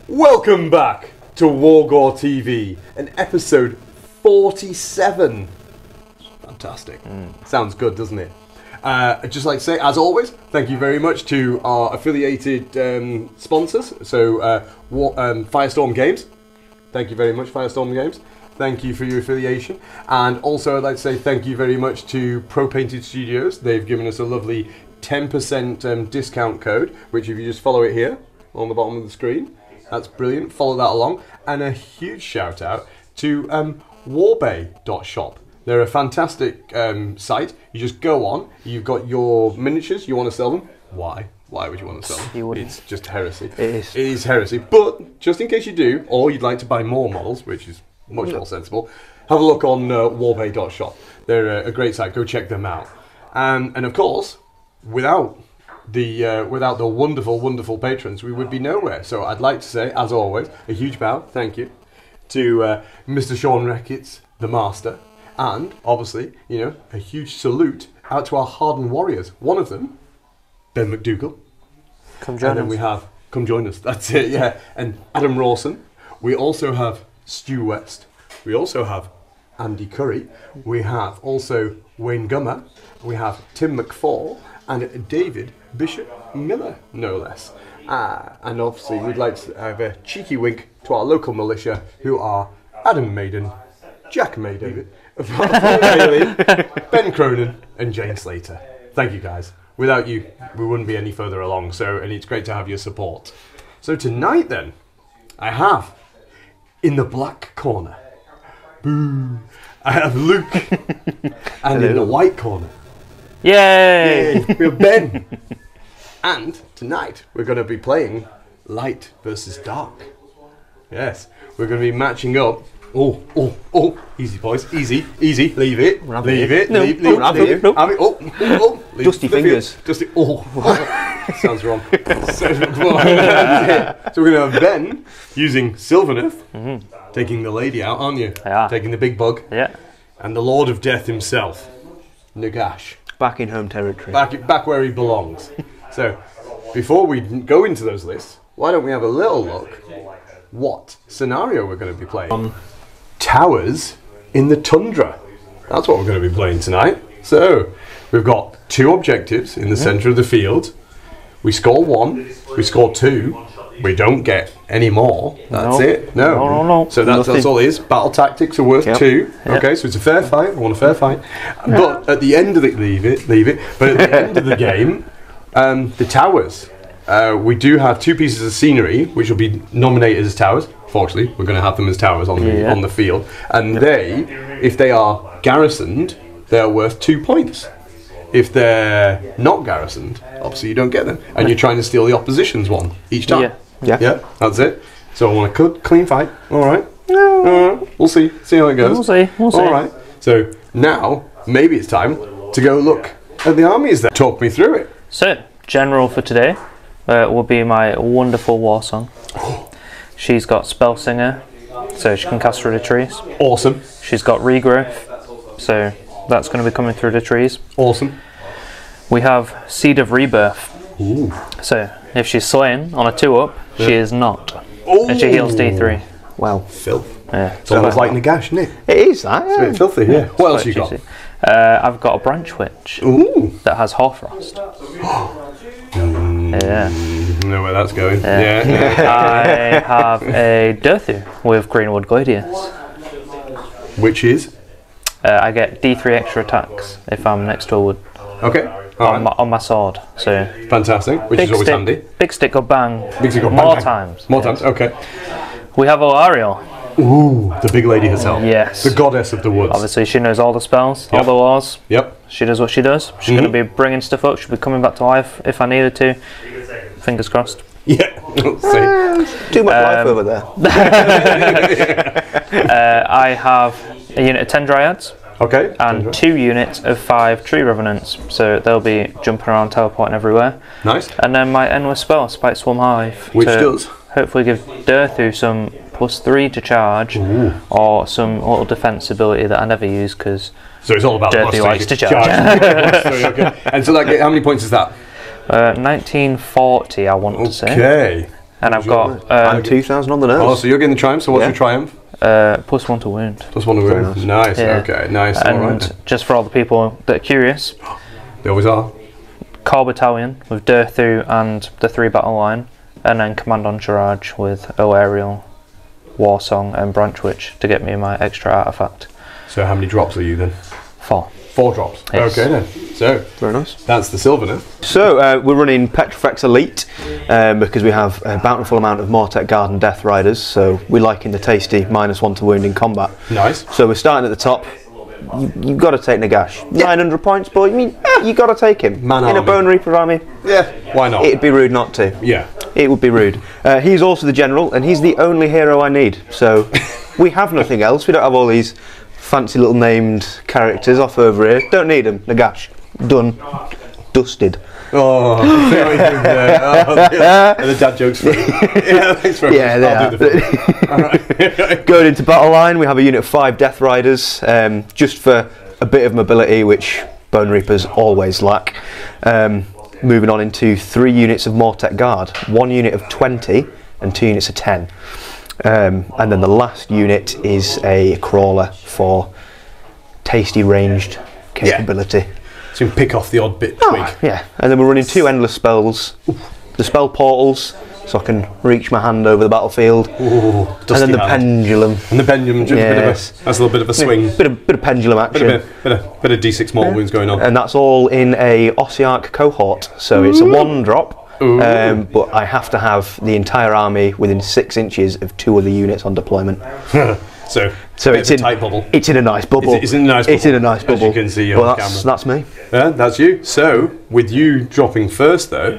Welcome back to WGTV and episode 47. Fantastic. Sounds good, doesn't it? I'd just like to say, as always, thank you very much to our affiliated sponsors. So, Firestorm Games. Thank you very much, Firestorm Games. Thank you for your affiliation. And also, I'd like to say thank you very much to Pro Painted Studios. They've given us a lovely 10% discount code, which if you just follow it here on the bottom of the screen, that's brilliant. Follow that along. And a huge shout out to warbay.shop. They're a fantastic site. You just go on, you've got your miniatures, you want to sell them. Why? Why would you want to sell them? You wouldn't. It's just heresy. It is. It is heresy. But just in case you do, or you'd like to buy more models, which is much more sensible, have a look on warbay.shop. They're a great site. Go check them out. And of course, without the wonderful, wonderful patrons, we would be nowhere. So I'd like to say, as always, a huge bow, thank you, to Mr. Sean Reckitt's, the master, and obviously, you know, a huge salute out to our hardened warriors. One of them, Ben McDougall. Come join us. And then we have, come join us, that's it, yeah. And Adam Rawson. We also have Stu West. We also have Andy Curry. We have also Wayne Gummer. We have Tim McFall and David Bishop Miller, no less. And obviously, we'd like to have a cheeky wink to our local militia, who are Adam Maiden, Jack Maiden, Ben Cronin, and Jane Slater. Thank you, guys. Without you, we wouldn't be any further along. So, and it's great to have your support. So tonight, then, I have in the black corner, boo, I have Luke, and in the white corner, yay! we have Ben. And tonight we're going to be playing light versus dark. Yes, we're going to be matching up. Oh, easy boys, easy, leave it, leave it, leave it. Oh, Dusty fingers. Dusty, sounds wrong. So we're going to have Ben using Sylvaneth, taking the lady out, aren't you? Yeah. Taking the big bug. Yeah. And the Lord of Death himself, Nagash. Back in home territory. Back where he belongs. So, before we go into those lists, why don't we have a little look what scenario we're going to be playing? Towers in the Tundra. That's what we're going to be playing tonight. So, we've got two objectives in the centre of the field. We score one, we score two, we don't get any more. That's it. No. So that's all it is. Battle tactics are worth 2. Okay, so it's a fair fight. I want a fair fight. But at the end of it, leave it. But at the end of the game, the towers. We do have 2 pieces of scenery, which will be nominated as towers. Fortunately, we're going to have them as towers on the field. And if they are garrisoned, they are worth 2 points. If they're not garrisoned, obviously you don't get them. And you're trying to steal the opposition's one each time. Yeah, that's it. So I want a good, clean fight. All right. We'll see how it goes. We'll see. All right. So now, maybe it's time to go look at the armies there. Talk me through it. So, general for today will be my wonderful war song. She's got Spell Singer, so she can cast through the trees. Awesome. She's got Regrowth, so that's going to be coming through the trees. Awesome. We have Seed of Rebirth. Ooh. So, if she's slain on a 2-up, she is not. Ooh. And she heals D3. Wow. Filth. Yeah. It's almost like Nagash, isn't it? It is, that. It's a bit filthy, yeah. What else you got? I've got a Branch Witch that has Hoarfrost. Yeah. Know where that's going. Yeah. I have a Durthu with Greenwood Gladius. Which is? I get D3 extra attacks if I'm next to a wood. Okay. On my sword. So fantastic. Which is always handy. Big stick or bang. Big stick or bang. More times. More times. Okay. We have Alarielle. Ooh, the big lady herself. Yes. The goddess of the woods. Obviously, she knows all the spells, all the laws. Yep. She does what she does. She's going to be bringing stuff up. She'll be coming back to life if I needed to. Fingers crossed. Yeah. We'll see. Too much life over there. I have a unit of 10 Dryads. Okay. And 2 units of 5 Tree Revenants. So they'll be jumping around, teleporting everywhere. Nice. And then my endless spell, Spike Swarm Hive. Which does? Hopefully give Durthu some +3 to charge, or some little defense ability that I never use because so it's all about Durthu likes to charge. Okay. And so, like, how many points is that? 1940, I want to say. Okay. And I've got and 2,000 on the nose. Oh, so you're getting the triumph. So what's your triumph? +1 to wound. +1 to wound. Nice. Yeah. Okay. Nice. And all right. just for all the people that are curious, They always are. Car Battalion with Durthu and the 3 battle line, and then Command Entourage with Alarielle, Warsong and Branch Witch to get me my extra artifact. So how many drops are you then? 4. 4 drops. Yes. Okay then. So Very nice. that's the Sylvaneth. So we're running Petrifex Elite because we have a bountiful amount of Mortek Guard and Death Riders, so we like in the tasty -1 to wound in combat. Nice. So we're starting at the top. You've got to take Nagash. 900 points, boy. I mean, you got to take him. Man in army. a Bonereaper army. Yeah. Why not? It'd be rude not to. Yeah. It would be rude. He's also the general, and he's the only hero I need. So we have nothing else. We don't have all these fancy little named characters off over here. Don't need them. Nagash. Done. Dusted. Oh, and the dad jokes for you. Yeah, thanks very much. I'll do the All right. Going into battle line, we have a unit of 5 Death Riders, just for a bit of mobility, which Bonereapers always lack. Moving on into 3 units of Mortek Guard, 1 unit of 20 and 2 units of 10. And then the last unit is a crawler for tasty ranged capability. Yeah. So you can pick off the odd bit twig. Yeah, and then we're running 2 endless spells, the spell portals, so I can reach my hand over the battlefield. Ooh, and then the pendulum. And the pendulum, that's a little bit of a swing. Bit of pendulum action. Bit of D6 mortal wounds going on. And that's all in a Ossiarch cohort, so it's a 1 drop. But I have to have the entire army within 6 inches of 2 other units on deployment. So it's in a tight bubble. It's in a nice bubble. It's in a nice bubble. It's in a nice bubble. As you can see on camera. That's me. Yeah, that's you. So with you dropping first, though,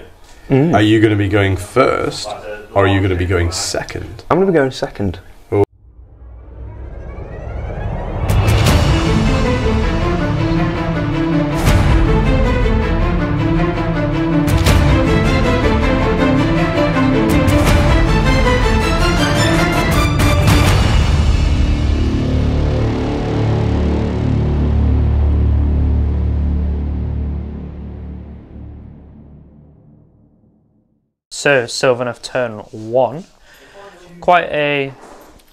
are you going to be going first, or are you going to be going second? I'm going to be going second. So Sylvaneth turn 1, quite a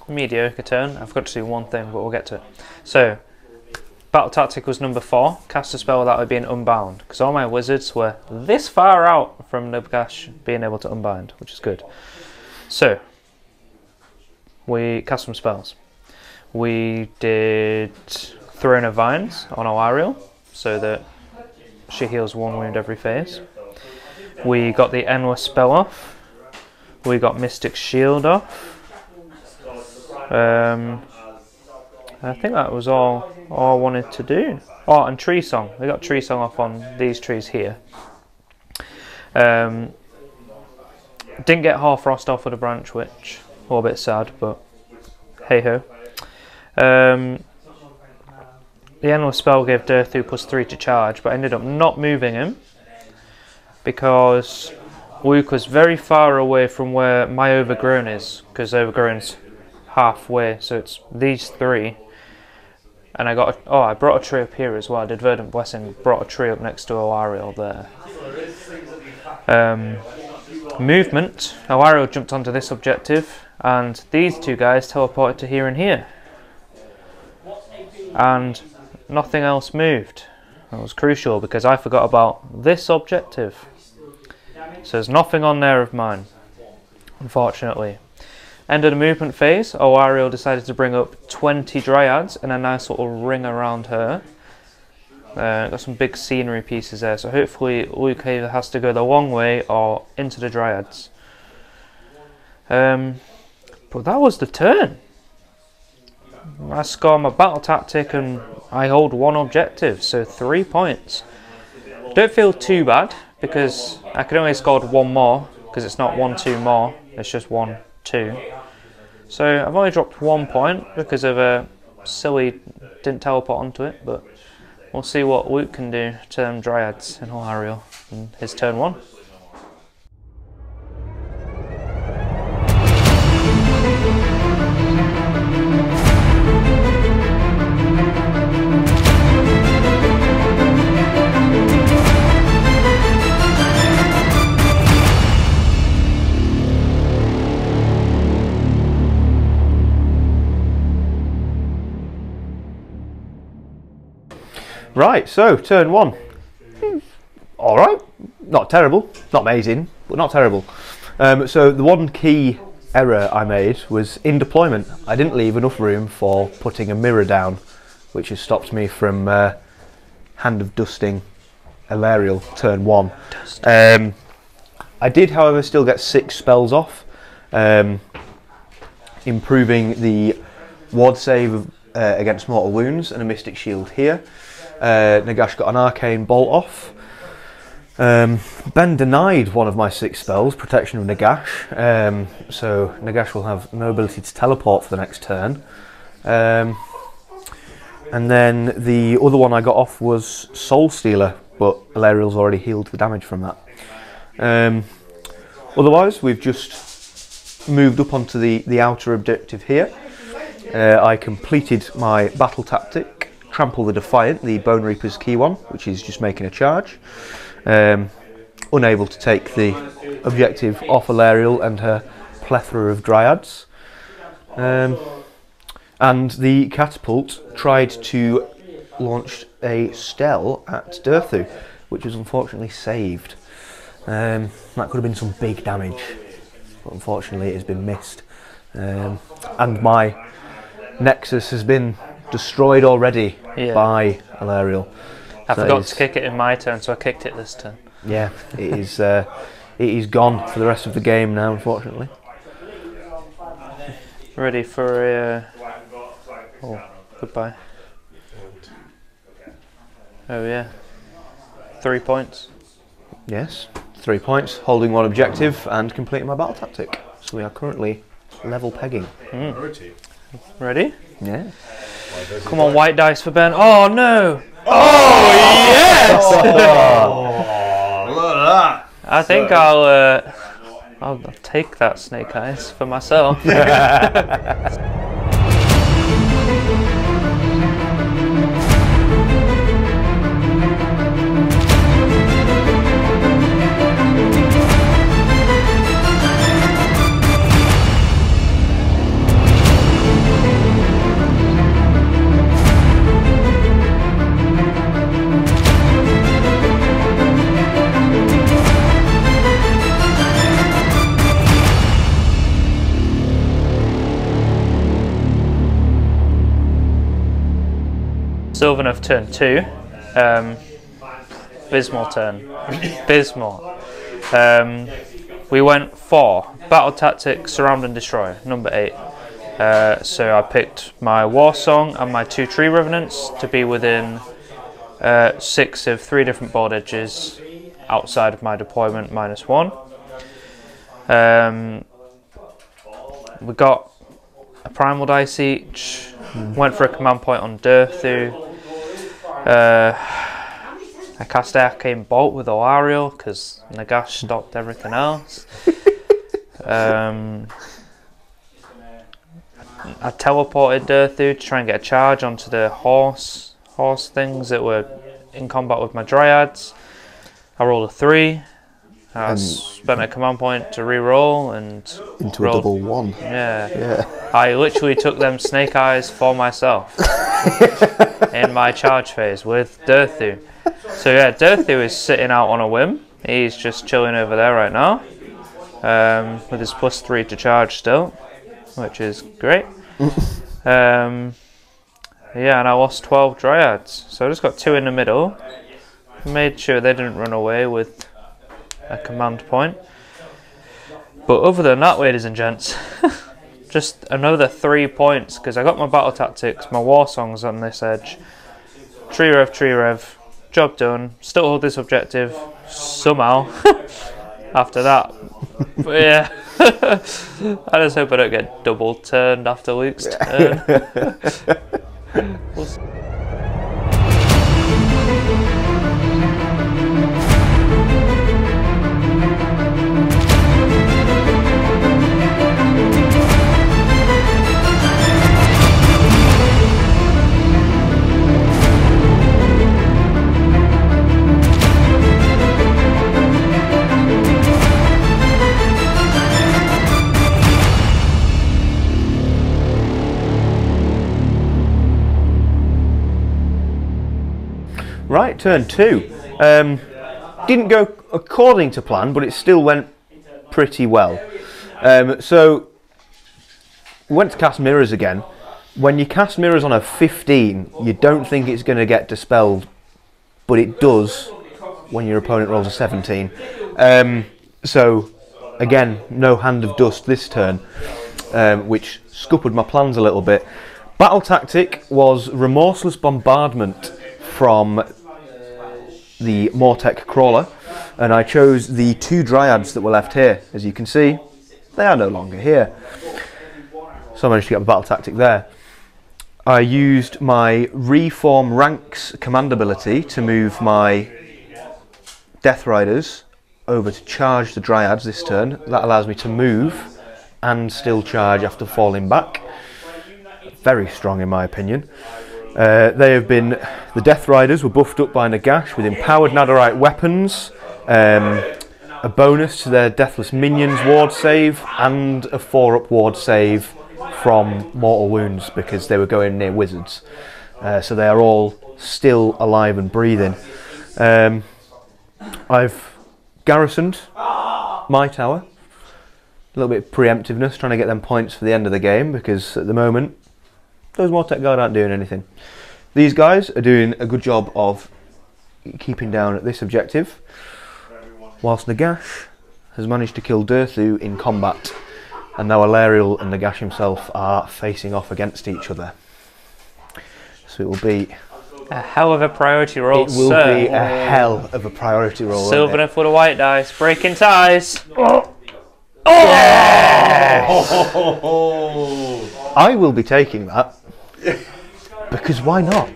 mediocre turn. I've got to do one thing, but we'll get to it. So battle tactic was number 4, cast a spell without it being unbound, because all my wizards were this far out from Nagash being able to unbind, which is good. So we cast some spells. We did Throne of Vines on Alarielle, so that she heals 1 wound every phase. We got the Endless spell off. We got Mystic Shield off. I think that was all I wanted to do. Oh, and Tree Song. We got Tree Song off on these trees here. Didn't get Harfrost off with a Branch Witch. A little bit sad, but hey ho. The Endless spell gave Durthu +3 to charge, but I ended up not moving him, because Luke was very far away from where my Overgrown is, because Overgrown's halfway, so it's these 3. And I got I brought a tree up here as well. I did Verdant Blessing, brought a tree up next to Alarielle there. Movement, Alarielle jumped onto this objective, and these 2 guys teleported to here and here. And nothing else moved. That was crucial, because I forgot about this objective. So there's nothing on there of mine, unfortunately. End of the movement phase, Alarielle decided to bring up 20 dryads and a nice little ring around her. Got some big scenery pieces there, so hopefully Luke either has to go the long way or into the dryads. But that was the turn. I score my battle tactic and I hold 1 objective, so 3 points. Don't feel too bad, because I could only have scored 1 more, because it's not 1, 2 more, it's just 1, 2. So I've only dropped 1 point because of a silly didn't teleport onto it, but we'll see what Luke can do to them dryads in Alarielle in his turn 1. Right, so turn 1. Alright, not terrible, not amazing, but not terrible. So the one key error I made was in deployment. I didn't leave enough room for putting a mirror down, which has stopped me from Hand of Dusting Alarielle turn 1. I did, however, still get 6 spells off, improving the ward save against mortal wounds and a mystic shield here. Nagash got an arcane bolt off. Ben denied one of my 6 spells, protection of Nagash, so Nagash will have no ability to teleport for the next turn. And then the other one I got off was Soul Stealer, but Alarielle's already healed the damage from that. Otherwise, we've just moved up onto the outer objective here. I completed my battle tactic, Trample the Defiant, the Bonereapers key one, which is just making a charge. Unable to take the objective off Alarielle and her plethora of dryads. And the catapult tried to launch a stell at Durthu, which was unfortunately saved. That could have been some big damage, but unfortunately it has been missed. And my Nexus has been destroyed already by Alarielle. I forgot to kick it in my turn, so I kicked it this turn. Yeah, it is gone for the rest of the game now, unfortunately. Ready for a... oh, goodbye. Oh yeah. 3 points. Yes, 3 points, holding 1 objective and completing my battle tactic. So we are currently level pegging. Ready? Yeah. Come on, white dice for Ben. Oh no! Oh yes! Oh, look at that! I think I'll take that snake eyes for myself. Sylvaneth turn 2. Abysmal turn. Abysmal. We went for battle tactic, surround and destroy, number 8. So I picked my war song and my 2 tree revenants to be within 6 of 3 different board edges outside of my deployment -1. We got a primal dice each. Went for a command point on Durthu. I cast Arcane Bolt with Alarielle because Nagash stopped everything else. I teleported Durthu to try and get a charge onto the horse things that were in combat with my dryads. I rolled a 3. I spent a command point to re-roll and into a double 1. Yeah. I literally took them snake eyes for myself in my charge phase with Durthu. So yeah, Durthu is sitting out on a whim. He's just chilling over there right now, with his +3 to charge still, which is great. Yeah, and I lost 12 dryads, so I just got 2 in the middle. Made sure they didn't run away with a command point. But other than that, ladies and gents, just another 3 points because I got my battle tactics, my war songs on this edge. Tree rev, job done. Still hold this objective somehow after that. But yeah, I just hope I don't get double turned after Luke's turn. We'll see. Right, turn 2. Didn't go according to plan, but it still went pretty well. So, we went to cast mirrors again. When you cast mirrors on a 15, you don't think it's going to get dispelled, but it does when your opponent rolls a 17. So, again, no Hand of Dust this turn, which scuppered my plans a little bit. Battle tactic was Remorseless Bombardment from the Mortek Crawler, and I chose the 2 Dryads that were left here. As you can see, they are no longer here. So I managed to get my battle tactic there. I used my Reform Ranks command ability to move my Death Riders over to charge the Dryads this turn. That allows me to move and still charge after falling back. Very strong in my opinion. The Death Riders were buffed up by Nagash with empowered Netherite weapons, a bonus to their Deathless Minions ward save, and a 4-up ward save from mortal wounds because they were going near wizards. So they are all still alive and breathing. I've garrisoned my tower. A little bit of preemptiveness, trying to get them points for the end of the game, because at the moment those Mortek Guard aren't doing anything. These guys are doing a good job of keeping down at this objective, whilst Nagash has managed to kill Durthu in combat, and now Alarielle and Nagash himself are facing off against each other. So it will be a hell of a priority roll, It will be a hell of a priority roll. Sylvaneth with a white dice, breaking ties. Oh! Yes! I will be taking that, because why not?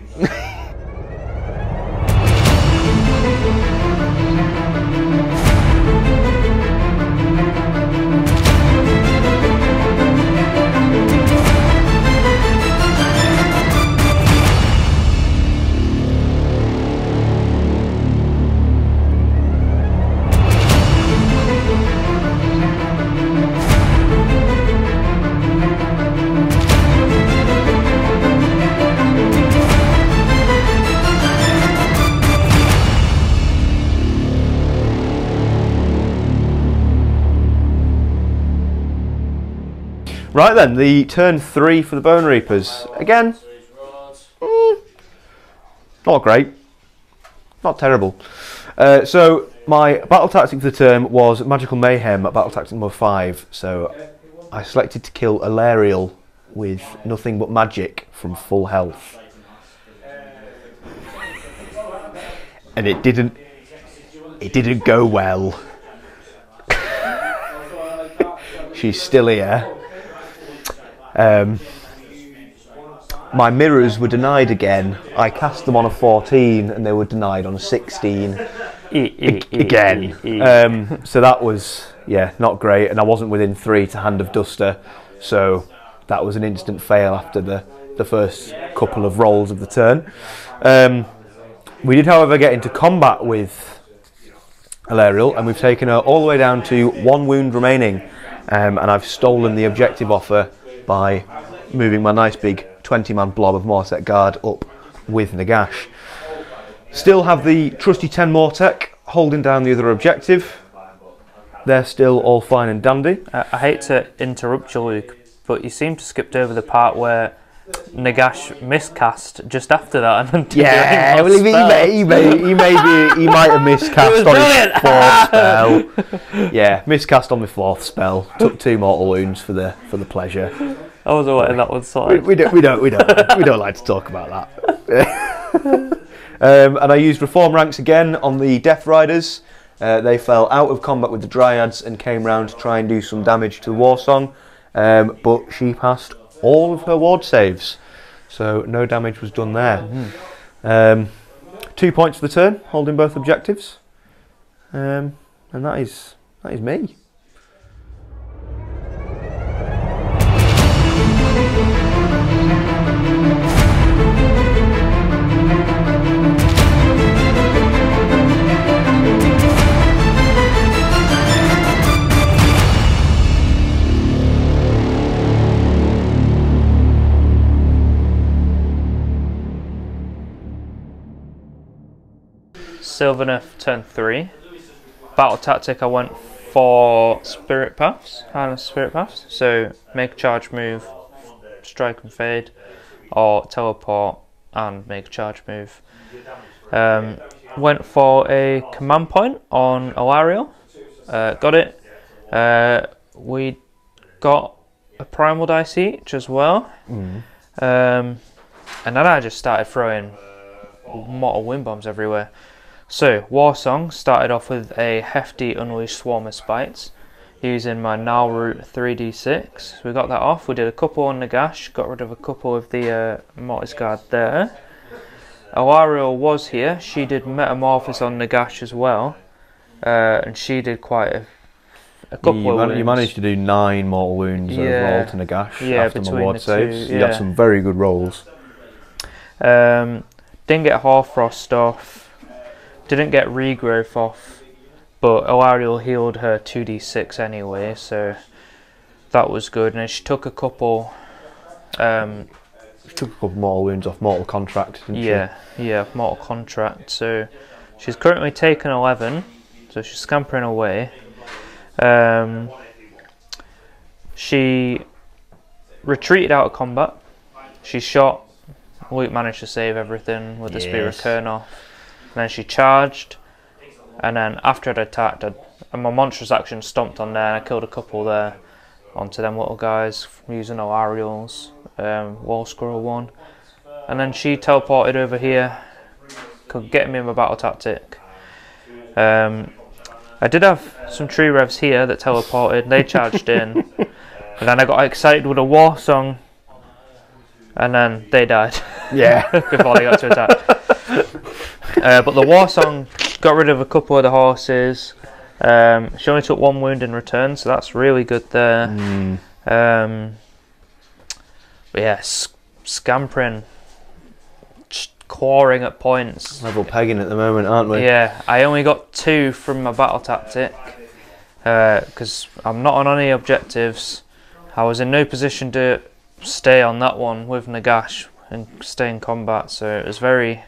Right then, the turn 3 for the Bonereapers. Again, not great, not terrible. So my battle tactic for the turn was Magical Mayhem at battle tactic number 5. So I selected to kill Alarielle with nothing but magic from full health, and it didn't go well. She's still here. My mirrors were denied again. I cast them on a 14 and they were denied on a 16 again. So that was, yeah, not great, and I wasn't within 3 to Hand of Duster, so that was an instant fail after the first couple of rolls of the turn. We did, however, get into combat with Alarielle, and we've taken her all the way down to 1 wound remaining, and I've stolen the objective offer by moving my nice big 20-man blob of Mortek Guard up with Nagash. Still have the trusty 10 Mortek holding down the other objective. They're still all fine and dandy. I hate to interrupt you, Luke, but you seem to skip over the part where Nagash miscast just after that. And yeah, well, he might have miscast on his 4th spell. Yeah, miscast on my 4th spell. Took 2 mortal wounds for the pleasure. I was letting that one slide. We don't like to talk about that. And I used Reform Ranks again on the Death Riders. They fell out of combat with the Dryads and came round to try and do some damage to the War Song, but she passed all of her ward saves, so no damage was done there. 2 points for the turn, holding both objectives, and that is me. Sylvaneth turn 3. Battle tactic, I went for Spirit Paths, Harness Spirit Paths. So make a charge move, strike and fade, or teleport and make a charge move. Went for a command point on Alarielle. Got it. We got a primal dice each as well. And then I just started throwing mortal wind bombs everywhere. So Warsong started off with a hefty unleashed swarm of spites using my now root 3d6. We got that off. We did a couple on Nagash, got rid of a couple of the Mortis Guard there. Alarielle was here. She did Metamorphosis on Nagash as well, and she did quite a couple of wounds. You managed to do 9 mortal wounds overall to Nagash after my ward saves. You got some very good rolls. Didn't get Hoarfrost off. Didn't get Regrowth off, but Alarielle healed her 2d6 anyway, so that was good. And she took a couple. She took a couple mortal wounds off Mortal Contract, didn't she? Yeah, Mortal Contract. So she's currently taken 11, so she's scampering away. She retreated out of combat. She shot. Luke managed to save everything with the Spear of Kurnoth. And then she charged, and then after I'd attacked, and my monstrous action stomped on there, and I killed a couple there onto them little guys using Alarielle's Wall Scroll one. And then she teleported over here, getting me in my battle tactic. I did have some tree revs here that teleported, they charged in, and then I got excited with a war song, and then they died. Yeah. Before they got to attack. But the war song got rid of a couple of the horses. She only took 1 wound in return, so that's really good there. But yeah, scampering, clawing at points. Level pegging at the moment, aren't we? Yeah, I only got 2 from my battle tactic because I'm not on any objectives. I was in no position to stay on that one with Nagash and stay in combat, so it was very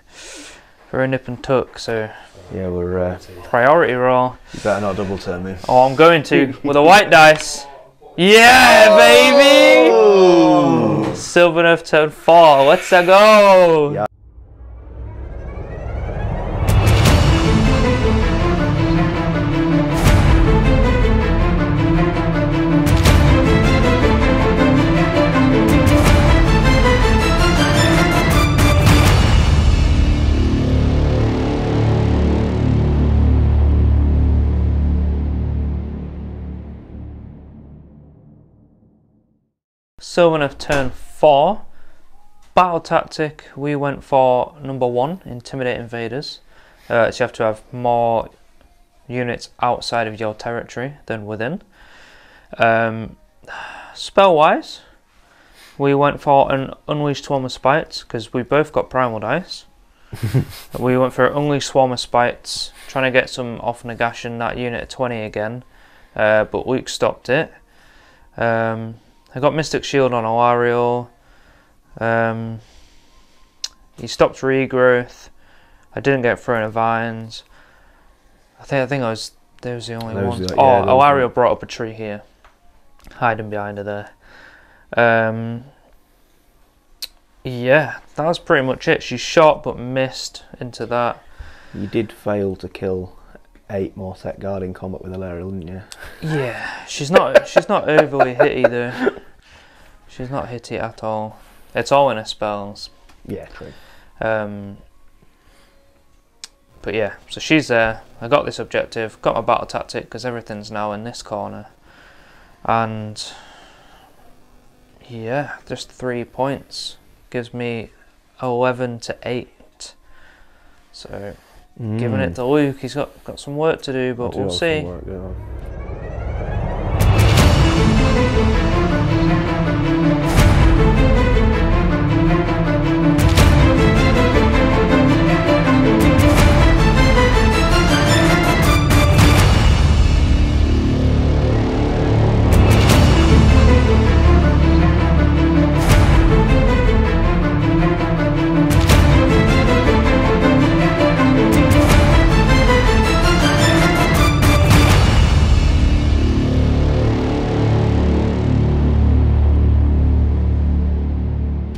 nip and tuck. So yeah, we're priority roll. You better not double turn me. Oh, I'm going to with a white dice. Yeah, baby! Sylvaneth turn 4. Let's go. Yeah. Sylvaneth turn 4. Battle tactic, we went for number 1, Intimidate Invaders. So you have to have more units outside of your territory than within. Spell wise, we went for an Unleashed Swarm of Spites because we both got primal dice. We went for Unleashed Swarm of Spites, trying to get some off Nagash and that unit at 20 again, but Luke stopped it. I got Mystic Shield on Alarielle. He stopped Regrowth. I didn't get Throne of Vines. I think those the only ones. Alarielle brought up a tree here, hiding behind her there. Yeah, that was pretty much it. She shot but missed into that. You did fail to kill 8 more Mortet Guard in combat with Alarielle, didn't you? Yeah, she's not overly hitty though. She's not hitty at all. It's all in her spells. Yeah, true. But yeah, so she's there. I got this objective, got my battle tactic because everything's now in this corner. And yeah, just 3 points gives me 11 to 8. So giving it to Luke, he's got some work to do, but we'll see.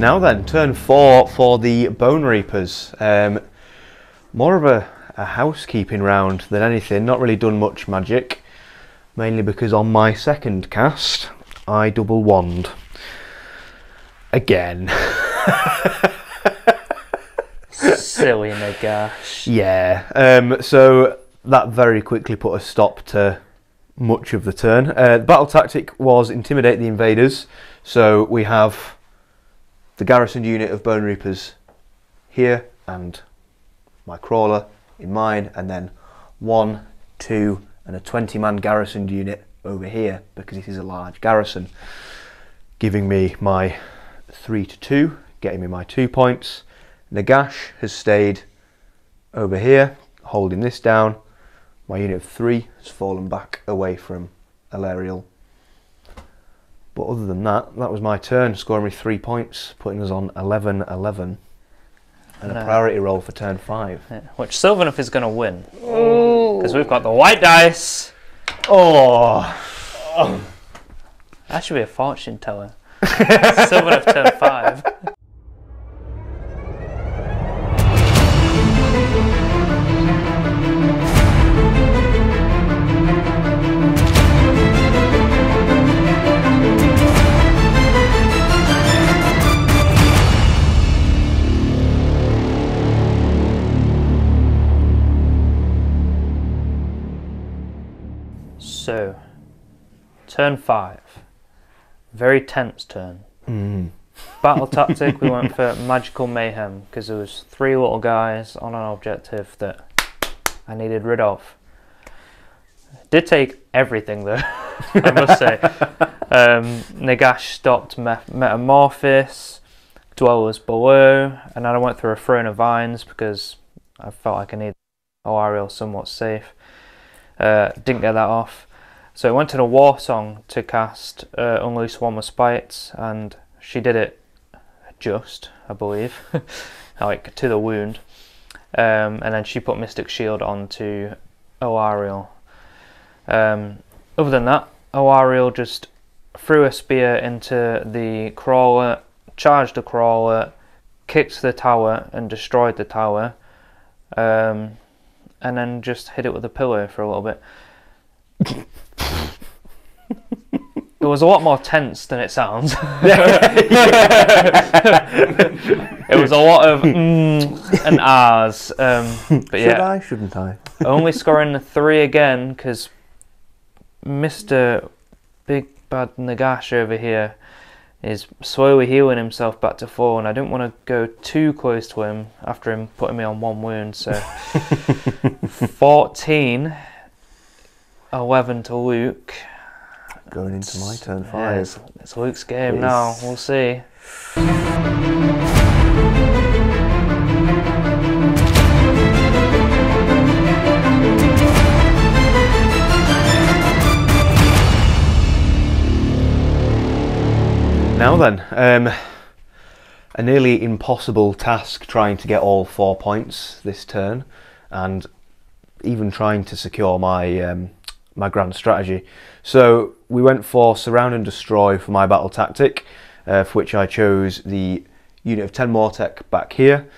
Now then, turn 4 for the Bonereapers. More of a housekeeping round than anything, not really done much magic, mainly because on my second cast I double wand. Again. Silly Nagash. Yeah, so that very quickly put a stop to much of the turn. The battle tactic was intimidate the invaders, so we have the garrison unit of Bonereapers here and my crawler in mine, and then 1, 2 and a 20-man garrisoned unit over here because it is a large garrison, giving me my 3 to 2, getting me my 2 points. Nagash has stayed over here holding this down. My unit of 3 has fallen back away from Alarielle. But other than that, that was my turn, scoring me 3 points, putting us on 11-11. And a priority roll for turn 5. Yeah, which Sylvaneth is going to win. Because we've got the white dice. Oh! That should be a fortune teller. Sylvaneth turn 5. So, turn 5. Very tense turn. Battle tactic, we went for magical mayhem because there was 3 little guys on an objective that I needed rid of. Did take everything though, I must say. Nagash stopped Metamorphosis, Dwellers Below, and then I went through a Throne of Vines because I felt like I needed Alarielle somewhat safe. Didn't get that off. So I went to the War Song to cast Unleash Swarm of Spites, and she did it just, I believe, like to the wound. And then she put Mystic Shield onto Alarielle. Other than that, Alarielle just threw a spear into the crawler, charged the crawler, kicked the tower and destroyed the tower, and then just hit it with a pillow for a little bit. It was a lot more tense than it sounds. It was a lot of and ahs. But yeah, Shouldn't I? only scoring the 3 again because Mr. Big Bad Nagash over here is slowly healing himself back to 4, and I didn't want to go too close to him after him putting me on 1 wound. So 14, 11 to Luke. Going into my turn 5. Yeah, it's Luke's game now. We'll see. Now then, a nearly impossible task trying to get all 4 points this turn, and even trying to secure my my grand strategy. So we went for Surround and Destroy for my battle tactic, for which I chose the unit of 10 Mortec back here,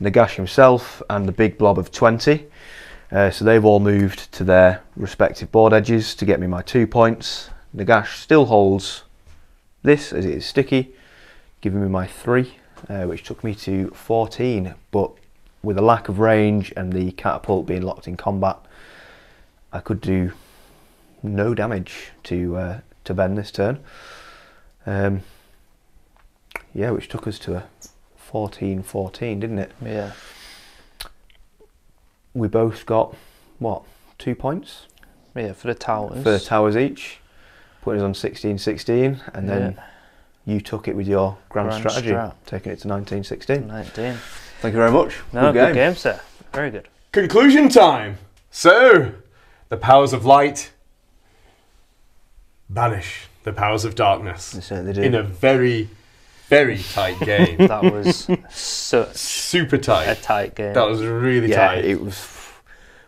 Nagash himself and the big blob of 20. So they've all moved to their respective board edges to get me my 2 points. Nagash still holds this as it is sticky, giving me my 3, which took me to 14, but with a lack of range and the catapult being locked in combat, I could do no damage to Ben this turn. Yeah, which took us to a 14-14, didn't it? Yeah. We both got, what, 2 points? Yeah, for the towers. For the towers each, putting us on 16-16, and then you took it with your grand strategy, taking it to 19-16. 19. Thank you very much. No, good game, sir. Very good. Conclusion time. So, the powers of light banish the powers of darkness. They certainly do. In a very, very tight game. That was super tight. A tight game. That was really tight. It was,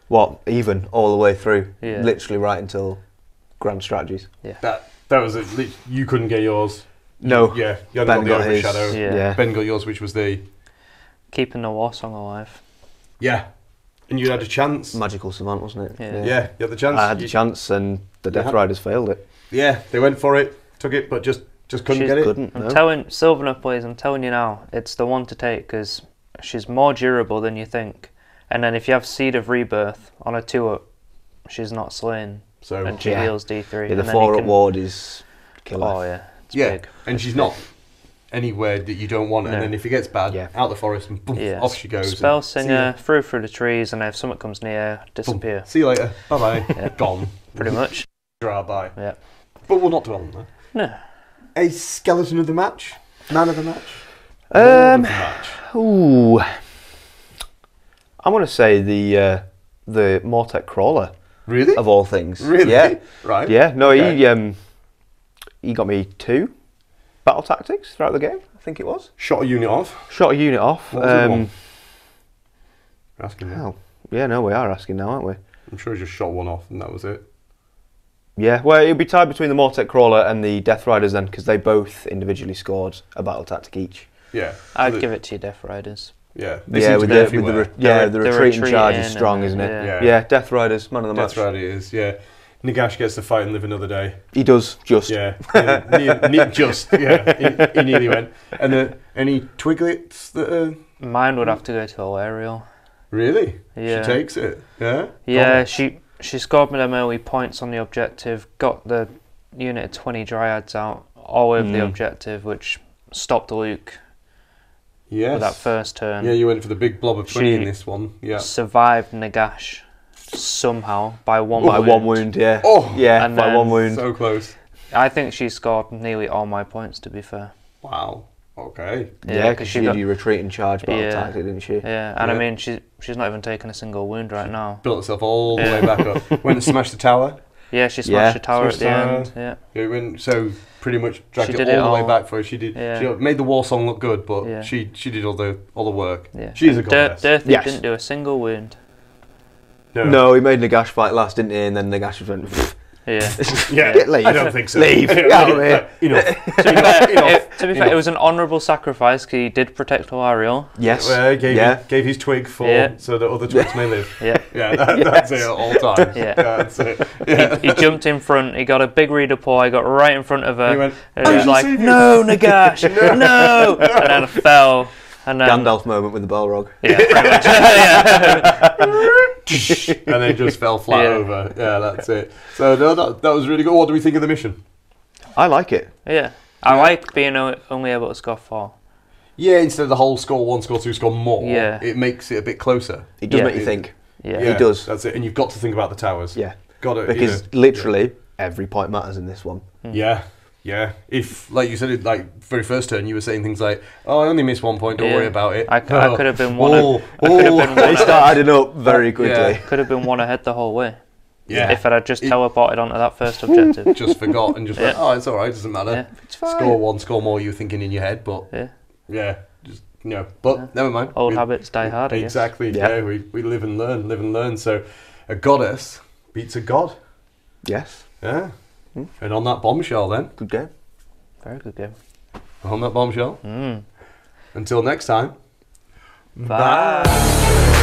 what, even all the way through. Yeah. Literally right until grand strategies. Yeah. That was you couldn't get yours. No. Yeah, you Ben hadn't got got the his. overshadow. Yeah. Ben got yours, which was the... Keeping the war song alive. Yeah. And you had a chance. Magical Savant, wasn't it? Yeah, you had the chance. I had the chance, and the Death Riders failed it. Yeah, they went for it, took it, but just couldn't get it. Couldn't. I'm telling Sylvaneth, please. I'm telling you now, it's the one to take because she's more durable than you think. And then if you have Seed of Rebirth on a 2-up, she's not slain, So and she heals D3. Yeah, the and then 4-up ward is killer. Oh yeah, it's yeah, big. and she's not anywhere that you don't want it. And then if it gets bad, out the forest and boom, off she goes. Spell Singer, through the trees, and if something comes near, disappear. Boom. See you later. Bye bye. Gone. Pretty much. Draw by. Yeah. But we'll not dwell on that. No. A skeleton of the match? Man of the match? Um, Lord of the match? Ooh. I want to say the Mortek Crawler. Really? Of all things. Really? Yeah. Right. Yeah. No, Okay. he got me 2 battle tactics throughout the game. I think it was. Shot a unit off. Shot a unit off. What was the other one? You're asking now. Oh, yeah. No, we are asking now, aren't we? I'm sure he just shot one off and that was it. Yeah. Well, it'll be tied between the Mortek Crawler and the Death Riders then, because they both individually scored a battle tactic each. Yeah. I'd give it to you, Death Riders. Yeah. The retreating charge is strong, isn't it? Yeah. Yeah. Death Riders, man of the match. Death Rider is, yeah. Nagash gets to fight and live another day. He does, just. Yeah. He nearly went. And any Twiglets that are... Mine would have to go to Alarielle. Really? Yeah. She takes it? Yeah? Yeah, she scored me them early points on the objective, got the unit of 20 Dryads out all over the objective, which stopped Luke with that first turn. Yeah, you went for the big blob of 20 in this one. Yeah. Survived Nagash somehow by one wound. Yeah. Oh! Yeah, and by one wound. So close. I think she scored nearly all my points, to be fair. Wow. Okay. Yeah, because she did your retreating charge battle tactic, didn't she? Yeah, and I mean, she's not even taken a single wound right now. Built herself all the way back up. Went and smashed the tower. Yeah, she smashed the tower at the end. Yeah. So pretty much dragged She it did all the it way back for her. She did. Yeah. She made the war song look good, but she did all the work. Yeah. She's a goddess. Dirthy didn't do a single wound. No, he made Nagash fight last, didn't he? And then Nagash just went. Yeah. Leave. I don't think so. Leave. Out of here. Enough. To be fair, it was an honourable sacrifice because he did protect Alarielle. Yes. Gave his twig so that other twigs may live. Yeah. That's it at all times. Yeah. That's it. Yeah. He jumped in front, he got a big redeploy, he got right in front of her. He went, and he was like, no, Nagash, no! And then fell. And then, Gandalf moment with the Balrog. Yeah, pretty much. And then just fell flat over. Yeah, that's it. So no, that was really good. What do we think of the mission? I like it. Yeah. I like being only able to score 4. Yeah, instead of the whole score 1, score 2, score more, Yeah. it makes it a bit closer. It does make you think. Yeah. It does. That's it. And you've got to think about the towers. Yeah. Got it. Because literally every point matters in this one. Yeah. Yeah. If, like you said, it, like very first turn, you were saying things like, "Oh, I only missed 1 point. Don't worry about it." I could have been one. They start adding up very quickly. Could have been one ahead the whole way. Yeah. If I had just teleported onto that first objective. Just forgot and just went, "Oh, it's all right. Doesn't matter." Yeah. It's fine. Score 1, score more. You were thinking in your head, but just But never mind. Old habits die hard. I guess. Exactly. Yeah. We live and learn. So a goddess beats a god. Yes. Yeah. And on that bombshell, then. Good game. Very good game. On that bombshell. Until next time. Bye.